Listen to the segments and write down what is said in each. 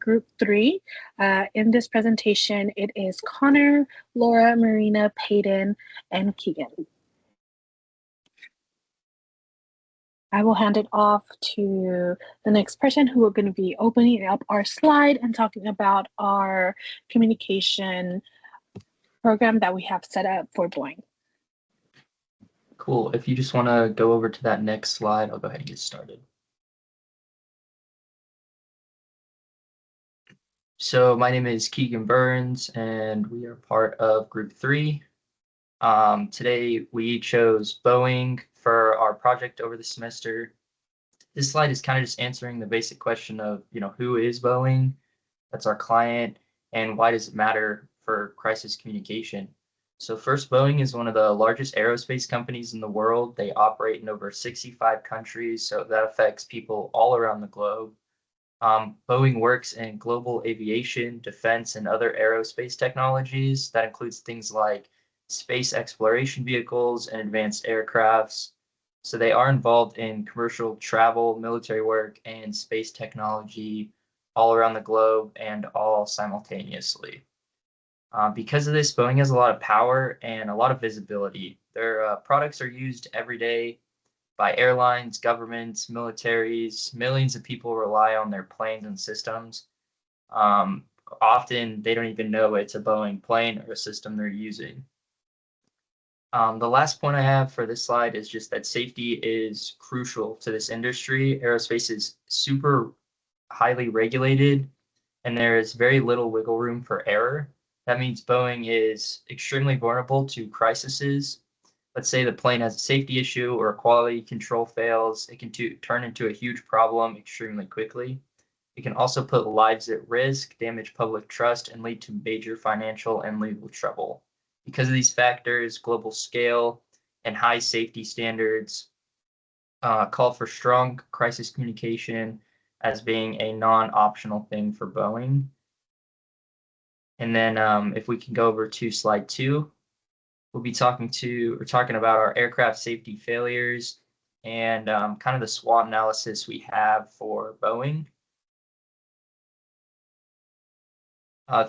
Group 3. In this presentation, it is Connor, Laura, Marina, Peyton, and Keegan. I will hand it off to the next person who are going to be opening up our slide and talking about our communication program that we have set up for Boeing. Cool. If you just want to go over to that next slide, I'll go ahead and get started. So my name is Keegan Burns, and we are part of Group 3. Today we chose Boeing for our project over the semester. This slide is kind of just answering the basic question of, who is Boeing? That's our client, and why does it matter for crisis communication? So first, Boeing is one of the largest aerospace companies in the world. They operate in over 65 countries, so that affects people all around the globe. Boeing works in global aviation, defense, and other aerospace technologies. That includes things like space exploration vehicles and advanced aircrafts. So they are involved in commercial travel, military work, and space technology all around the globe and all simultaneously. Because of this, Boeing has a lot of power and a lot of visibility. Their products are used every day by airlines, governments, militaries. Millions of people rely on their planes and systems. Often they don't even know it's a Boeing plane or a system they're using. The last point I have for this slide is just that safety is crucial to this industry. Aerospace is super highly regulated, and there is very little wiggle room for error. That means Boeing is extremely vulnerable to crises. Let's say the plane has a safety issue or a quality control fails. It can turn into a huge problem extremely quickly. It can also put lives at risk, damage public trust, and lead to major financial and legal trouble. Because of these factors, global scale and high safety standards call for strong crisis communication as being a non-optional thing for Boeing. And then if we can go over to slide 2, we'll be talking about our aircraft safety failures and kind of the SWOT analysis we have for Boeing.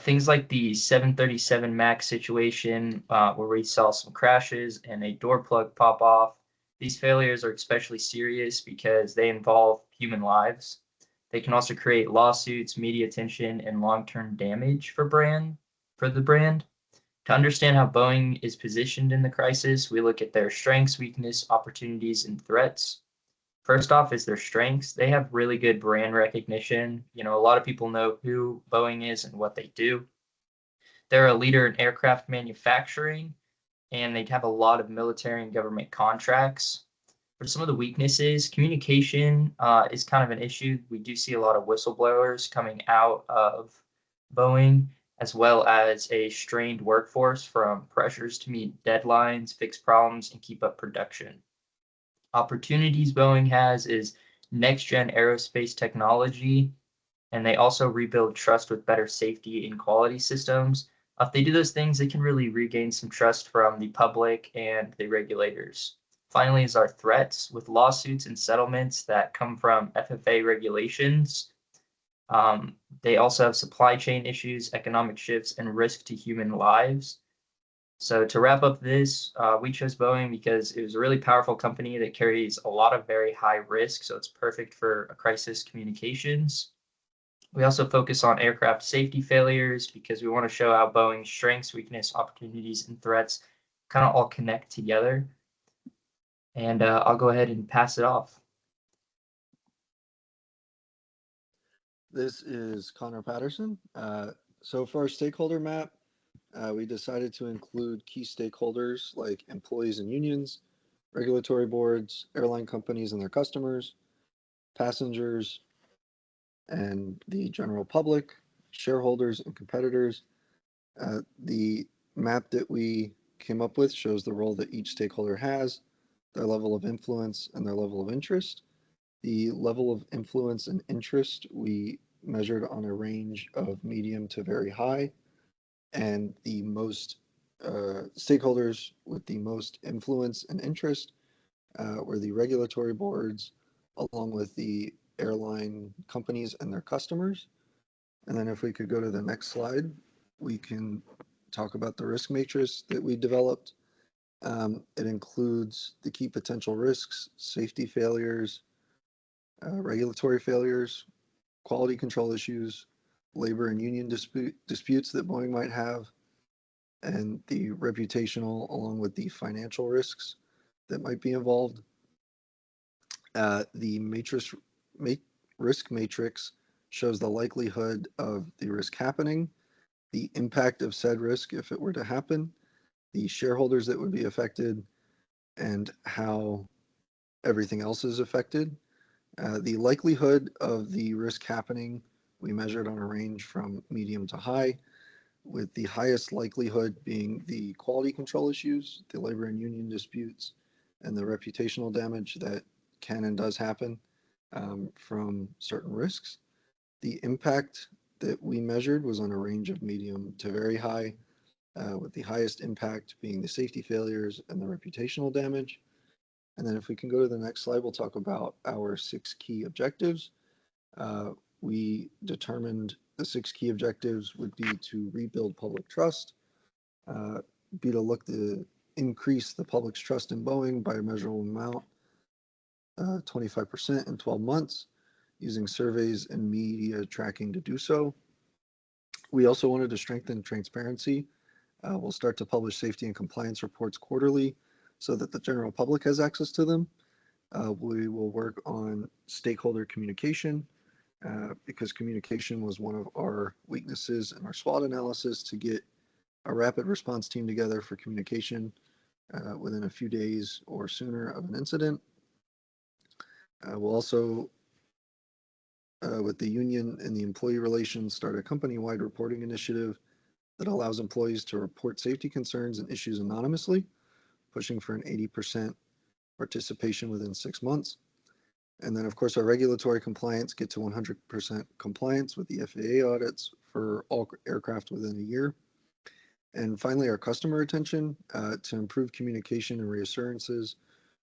Things like the 737 MAX situation where we saw some crashes and a door plug pop off. These failures are especially serious because they involve human lives. They can also create lawsuits, media attention, and long-term damage for the brand. To understand how Boeing is positioned in the crisis, we look at their strengths, weaknesses, opportunities, and threats. First off is their strengths. They have really good brand recognition. A lot of people know who Boeing is and what they do. They're a leader in aircraft manufacturing, and they have a lot of military and government contracts. For some of the weaknesses, communication is kind of an issue. We do see a lot of whistleblowers coming out of Boeing, as well as a strained workforce from pressures to meet deadlines, fix problems, and keep up production. Opportunities Boeing has is next-gen aerospace technology, and they also rebuild trust with better safety and quality systems. If they do those things, they can really regain some trust from the public and the regulators. Finally is our threats with lawsuits and settlements that come from FFA regulations. They also have supply chain issues, economic shifts, and risk to human lives. So to wrap up this, we chose Boeing because it was a really powerful company that carries a lot of very high risk, so it's perfect for a crisis communications. We also focus on aircraft safety failures because we want to show how Boeing's strengths, weakness, opportunities, and threats kind of all connect together. And I'll go ahead and pass it off. This is Connor Patterson. So for our stakeholder map, we decided to include key stakeholders like employees and unions, regulatory boards, airline companies and their customers, passengers, and the general public, shareholders and competitors. The map that we came up with shows the role that each stakeholder has, their level of influence, and their level of interest. The level of influence and interest we measured on a range of medium to very high, and the most stakeholders with the most influence and interest were the regulatory boards, along with the airline companies and their customers. And then if we could go to the next slide, we can talk about the risk matrix that we developed. It includes the key potential risks, safety failures, regulatory failures, quality control issues, labor and union disputes that Boeing might have, and the reputational along with the financial risks that might be involved. The risk matrix shows the likelihood of the risk happening, the impact of said risk if it were to happen, the shareholders that would be affected, and how everything else is affected. The likelihood of the risk happening we measured on a range from medium to high, with the highest likelihood being the quality control issues, the labor and union disputes, and the reputational damage that can and does happen from certain risks. The impact that we measured was on a range of medium to very high, with the highest impact being the safety failures and the reputational damage. And then if we can go to the next slide, we'll talk about our 6 key objectives. We determined the 6 key objectives would be to rebuild public trust, be to look to increase the public's trust in Boeing by a measurable amount, 25% in 12 months, using surveys and media tracking to do so. We also wanted to strengthen transparency. We'll start to publish safety and compliance reports quarterly so that the general public has access to them. We will work on stakeholder communication because communication was one of our weaknesses in our SWOT analysis, to get a rapid response team together for communication within a few days or sooner of an incident. We'll also, with the union and the employee relations, start a company-wide reporting initiative that allows employees to report safety concerns and issues anonymously, pushing for an 80% participation within 6 months. And then, of course, our regulatory compliance, get to 100% compliance with the FAA audits for all aircraft within a year. And finally, our customer retention, to improve communication and reassurances,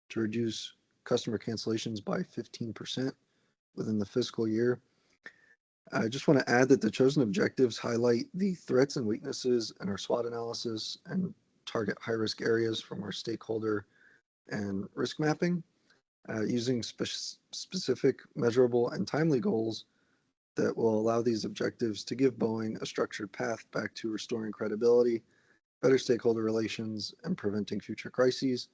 to reduce customer cancellations by 15% within the fiscal year. I just want to add that the chosen objectives highlight the threats and weaknesses in our SWOT analysis and target high-risk areas from our stakeholder and risk mapping, using specific, measurable, and timely goals that will allow these objectives to give Boeing a structured path back to restoring credibility, better stakeholder relations, and preventing future crises.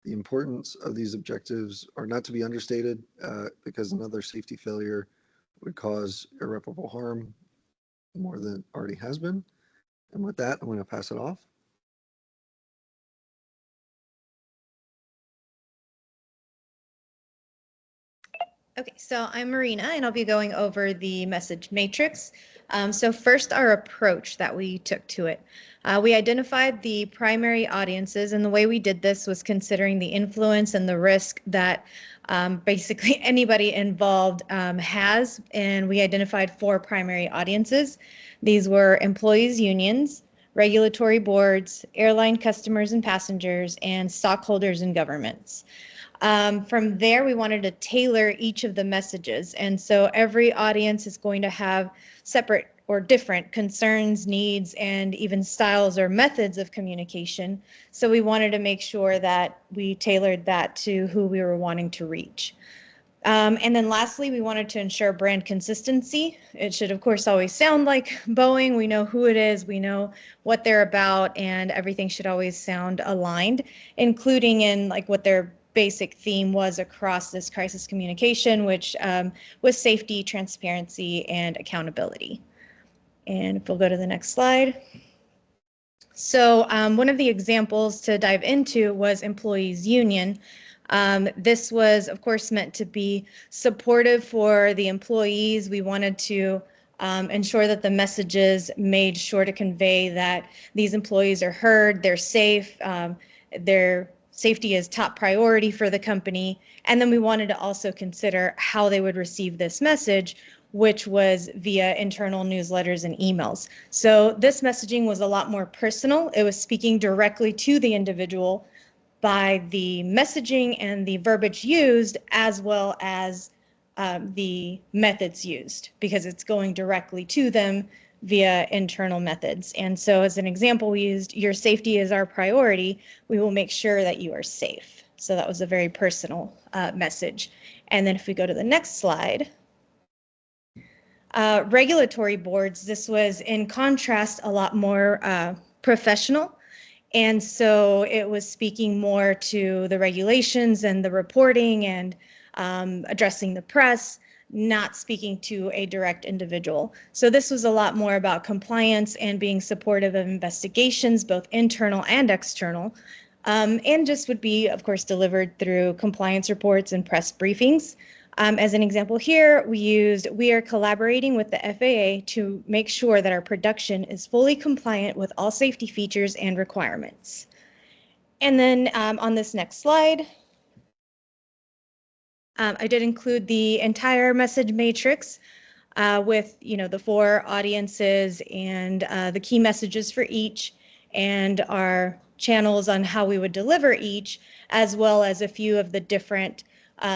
The importance of these objectives are not to be understated, because another safety failure would cause irreparable harm more than already has been. And with that, I'm going to pass it off. Okay, so I'm Marina, and I'll be going over the message matrix. So first, our approach that we took to it. We identified the primary audiences, and the way we did this was considering the influence and the risk that basically anybody involved has, and we identified 4 primary audiences. These were employees' unions, regulatory boards, airline customers and passengers, and stockholders and governments. From there, we wanted to tailor each of the messages. And so every audience is going to have separate or different concerns, needs, and even styles or methods of communication. So we wanted to make sure that we tailored that to who we were wanting to reach. And then lastly, we wanted to ensure brand consistency. It should, of course, always sound like Boeing. We know who it is, we know what they're about, and everything should always sound aligned, including in like what their basic theme was across this crisis communication, which was safety, transparency, and accountability. And if we'll go to the next slide. So one of the examples to dive into was employees' union. This was, of course, meant to be supportive for the employees. We wanted to ensure that the messages made sure to convey that these employees are heard, they're safe, their safety is top priority for the company. And then we wanted to also consider how they would receive this message, which was via internal newsletters and emails. So this messaging was a lot more personal. It was speaking directly to the individual by the messaging and the verbiage used, as well as the methods used, because it's going directly to them via internal methods. And so as an example, we used your safety is our priority. We will make sure that you are safe. So that was a very personal message. And then if we go to the next slide, regulatory boards, this was in contrast a lot more professional. And so it was speaking more to the regulations and the reporting and addressing the press, not speaking to a direct individual. So this was a lot more about compliance and being supportive of investigations, both internal and external, and just would be, of course, delivered through compliance reports and press briefings. As an example here, we are collaborating with the FAA to make sure that our production is fully compliant with all safety features and requirements. And then on this next slide, I did include the entire message matrix with, the 4 audiences and the key messages for each, and our channels on how we would deliver each, as well as a few of the different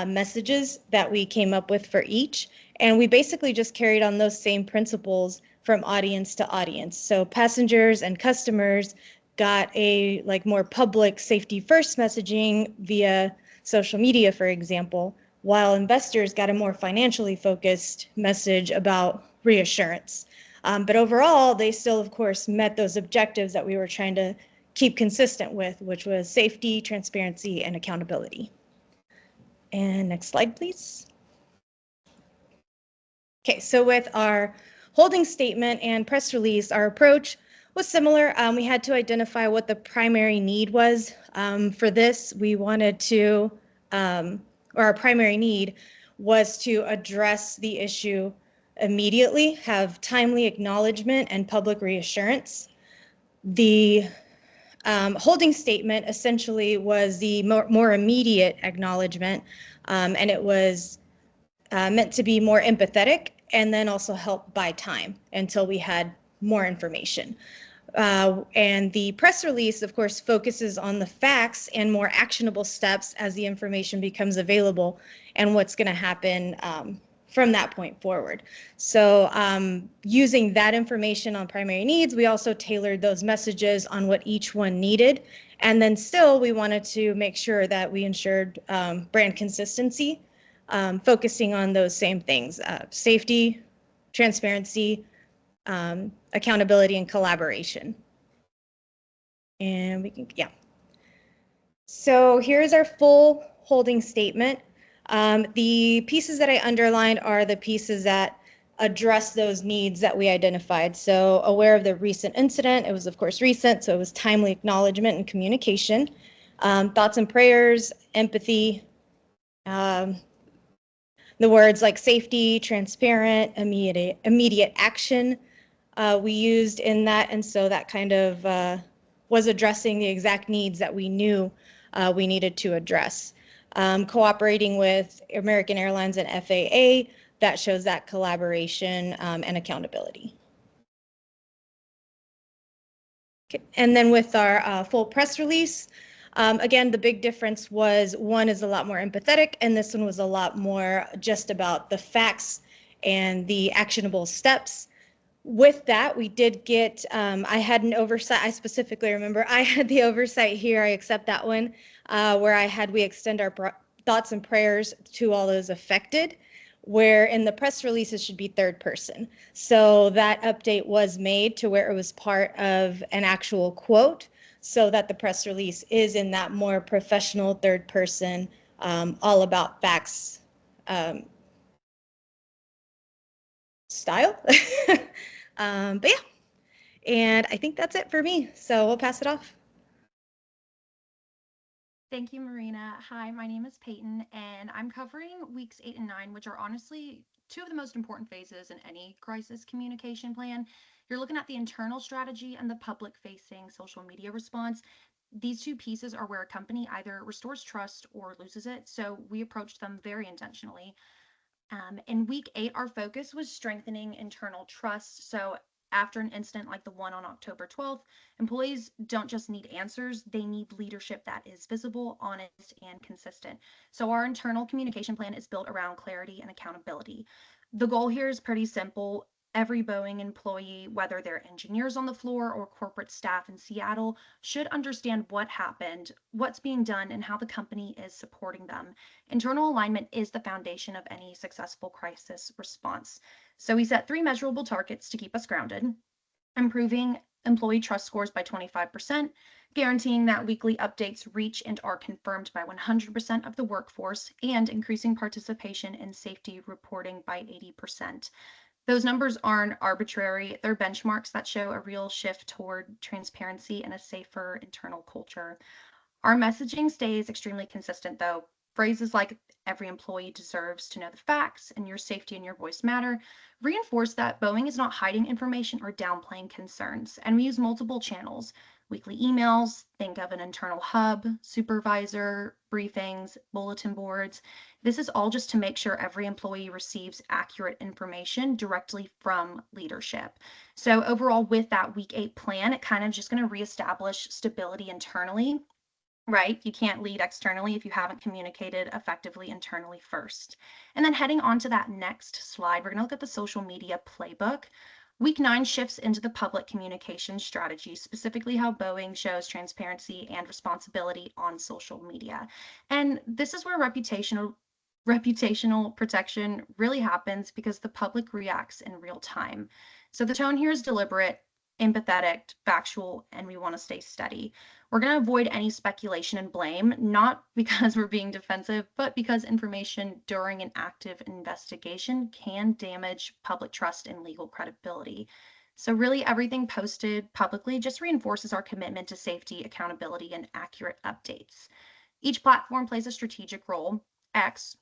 messages that we came up with for each. And we basically just carried on those same principles from audience to audience. So passengers and customers got a more public safety first messaging via social media, for example, while investors got a more financially focused message about reassurance. But overall, they still, of course, met those objectives that we were trying to keep consistent with, which was safety, transparency, and accountability. And next slide, please. Okay, so with our holding statement and press release, our approach was similar. We had to identify what the primary need was. For this, we wanted to, or our primary need was to address the issue immediately, have timely acknowledgement and public reassurance. The holding statement essentially was the more immediate acknowledgement, and it was meant to be more empathetic and then also help buy time until we had more information. And the press release, of course, focuses on the facts and more actionable steps as the information becomes available and what's going to happen from that point forward. So using that information on primary needs, we also tailored those messages on what each one needed. And then still, we wanted to make sure that we ensured brand consistency, focusing on those same things, safety, transparency, accountability, and collaboration. And we can, yeah. So here's our full holding statement. The pieces that I underlined are the pieces that address those needs that we identified. So aware of the recent incident, it was of course recent, so it was timely acknowledgement and communication. Thoughts and prayers, empathy, the words like safety, transparent, immediate action we used in that, and so that kind of was addressing the exact needs that we knew we needed to address. Cooperating with American Airlines and FAA, that shows that collaboration and accountability. Okay. And then with our full press release, again, the big difference was one is a lot more empathetic, and this one was a lot more just about the facts and the actionable steps. With that, we did get, I had an oversight. I specifically remember I had the oversight here. I accept that one, where we extend our thoughts and prayers to all those affected, where in the press release it should be third person. So that update was made to where it was part of an actual quote, so that the press release is in that more professional third person, all about facts style. But yeah, and I think that's it for me. So we'll pass it off. Thank you, Marina. Hi, my name is Peyton, and I'm covering weeks 8 and 9, which are honestly 2 of the most important phases in any crisis communication plan. You're looking at the internal strategy and the public-facing social media response. These 2 pieces are where a company either restores trust or loses it, so we approached them very intentionally. In week 8, our focus was strengthening internal trust. So after an incident like the one on October 12th, employees don't just need answers, they need leadership that is visible, honest, and consistent. So our internal communication plan is built around clarity and accountability. The goal here is pretty simple. Every Boeing employee, whether they're engineers on the floor or corporate staff in Seattle, should understand what happened, what's being done, and how the company is supporting them. Internal alignment is the foundation of any successful crisis response. So we set 3 measurable targets to keep us grounded: improving employee trust scores by 25%, guaranteeing that weekly updates reach and are confirmed by 100% of the workforce, and increasing participation in safety reporting by 80%. Those numbers aren't arbitrary. They're benchmarks that show a real shift toward transparency and a safer internal culture. Our messaging stays extremely consistent, though. Phrases like "every employee deserves to know the facts" and "your safety and your voice matter" reinforce that Boeing is not hiding information or downplaying concerns. And we use multiple channels: weekly emails, think of an internal hub, supervisor, briefings, bulletin boards. This is all just to make sure every employee receives accurate information directly from leadership. So overall, with that week 8 plan, it kind of just going to reestablish stability internally. Right? You can't lead externally if you haven't communicated effectively internally first. And then heading on to that next slide, we're going to look at the social media playbook. Week 9 shifts into the public communication strategy, specifically how Boeing shows transparency and responsibility on social media. And this is where reputational protection really happens, because the public reacts in real time. So the tone here is deliberate, empathetic, factual, and we want to stay steady. We're going to avoid any speculation and blame, not because we're being defensive, but because information during an active investigation can damage public trust and legal credibility. So really everything posted publicly just reinforces our commitment to safety, accountability, and accurate updates. Each platform plays a strategic role. X,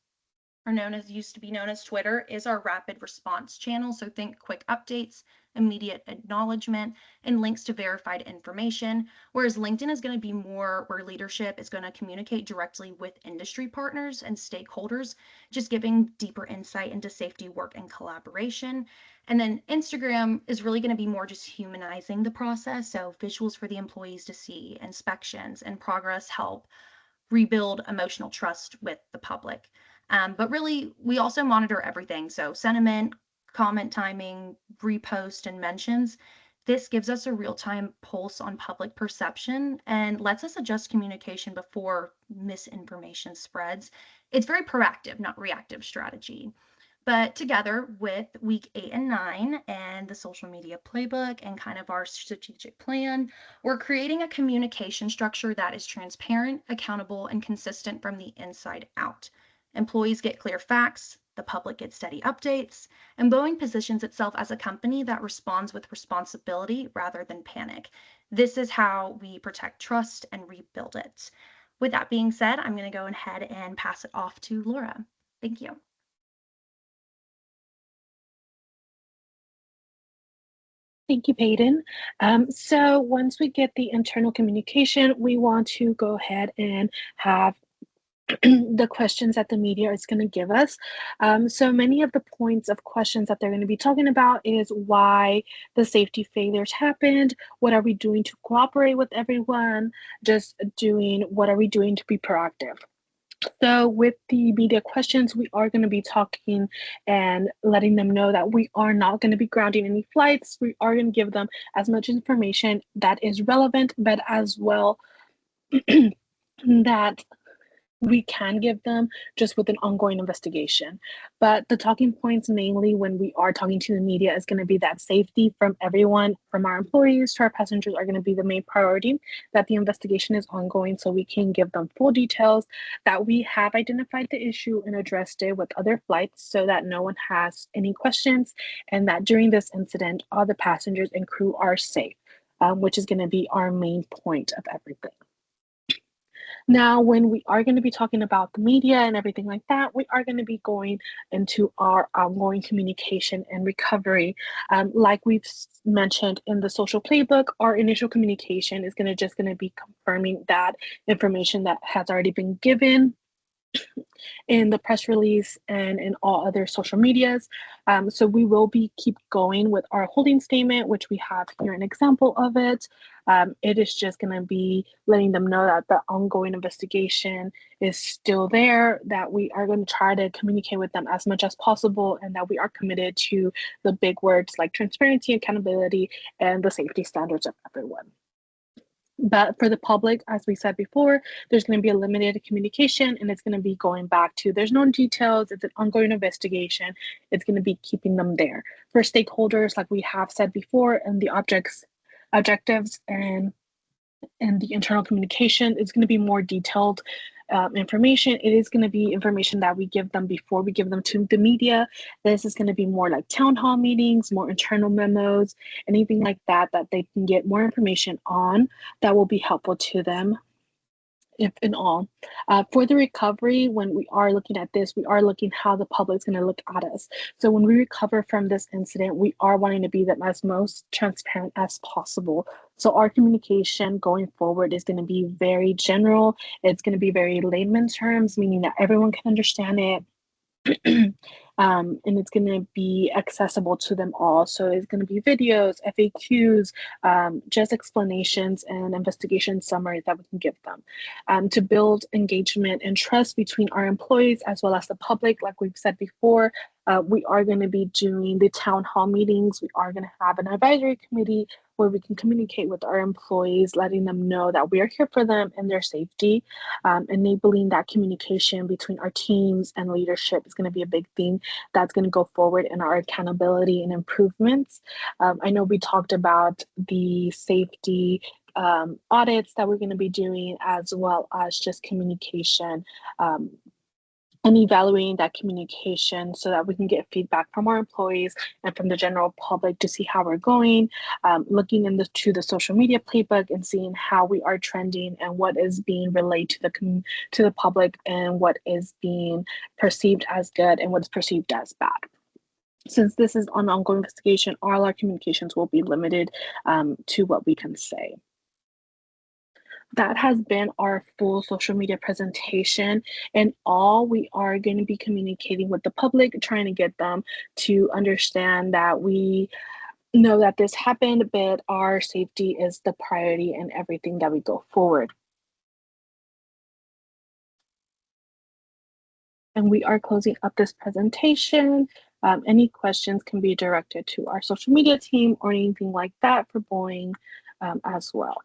or used to be known as Twitter, is our rapid response channel. So think quick updates, immediate acknowledgement, and links to verified information. Whereas LinkedIn is going to be more where leadership is going to communicate directly with industry partners and stakeholders, just giving deeper insight into safety work and collaboration. And then Instagram is really going to be more just humanizing the process. So visuals for the employees to see, inspections and progress help rebuild emotional trust with the public. But really, we also monitor everything. So sentiment, comment timing, repost, and mentions. This gives us a real-time pulse on public perception and lets us adjust communication before misinformation spreads. It's very proactive, not reactive strategy. But together with week 8 and 9 and the social media playbook and kind of our strategic plan, we're creating a communication structure that is transparent, accountable, and consistent from the inside out. Employees get clear facts, the public gets steady updates, and Boeing positions itself as a company that responds with responsibility rather than panic. This is how we protect trust and rebuild it. With that being said, I'm going to go ahead and pass it off to Laura. Thank you. Thank you, Peyton. So once we get the internal communication, we want to go ahead and have the questions that the media is going to give us. So many of the points of questions that they're going to be talking about is why the safety failures happened, what are we doing to cooperate with everyone, what are we doing to be proactive. So with the media questions, we are going to be talking and letting them know that we are not going to be grounding any flights. We are going to give them as much information that is relevant, but as well that we can give them just with an ongoing investigation. But the talking points mainly when we are talking to the media is going to be that safety from everyone, from our employees to our passengers, are going to be the main priority, that the investigation is ongoing so we can give them full details, that we have identified the issue and addressed it with other flights so that no one has any questions, and that during this incident, all the passengers and crew are safe, which is going to be our main point of everything. Now, when we are going to be talking about the media and everything like that, we are going to be going into our ongoing communication and recovery. Like we've mentioned in the social playbook, our initial communication is going to be confirming that information that has already been given in the press release and in all other social medias. So we will keep going with our holding statement, which we have here an example of it. It is just going to be letting them know that the ongoing investigation is still there, that we are going to try to communicate with them as much as possible, and that we are committed to the big words like transparency, accountability, and the safety standards of everyone. But for the public, as we said before, there's going to be a limited communication, and it's going to be going back to there's no details. It's an ongoing investigation. It's going to be keeping them there. For stakeholders, like we have said before, and the objectives and the internal communication is going to be more detailed information. It is going to be information that we give them before we give them to the media. This is going to be more like town hall meetings, more internal memos, anything like that they can get more information on that will be helpful to them, if in all. For the recovery, when we are looking at this, we are looking how the public's going to look at us. So when we recover from this incident, we are wanting to be them as most transparent as possible. So our communication going forward is going to be very general. It's going to be very layman terms, meaning that everyone can understand it. And it's going to be accessible to them all. So it's going to be videos, FAQs, just explanations and investigation summaries that we can give them to build engagement and trust between our employees as well as the public. Like we've said before, we are going to be doing the town hall meetings. We are going to have an advisory committee where we can communicate with our employees, letting them know that we are here for them and their safety. Enabling that communication between our teams and leadership is going to be a big thing that's going to go forward in our accountability and improvements. I know we talked about the safety audits that we're going to be doing, as well as just communication and evaluating that communication so that we can get feedback from our employees and from the general public to see how we're going, looking into the social media playbook and seeing how we are trending and what is being relayed to the public and what is being perceived as good and what's perceived as bad. Since this is an ongoing investigation, all our communications will be limited to what we can say. That has been our full social media presentation. And all we are going to be communicating with the public, trying to get them to understand that we know that this happened, but our safety is the priority in everything that we go forward. And we are closing up this presentation. Any questions can be directed to our social media team or anything like that for Boeing as well.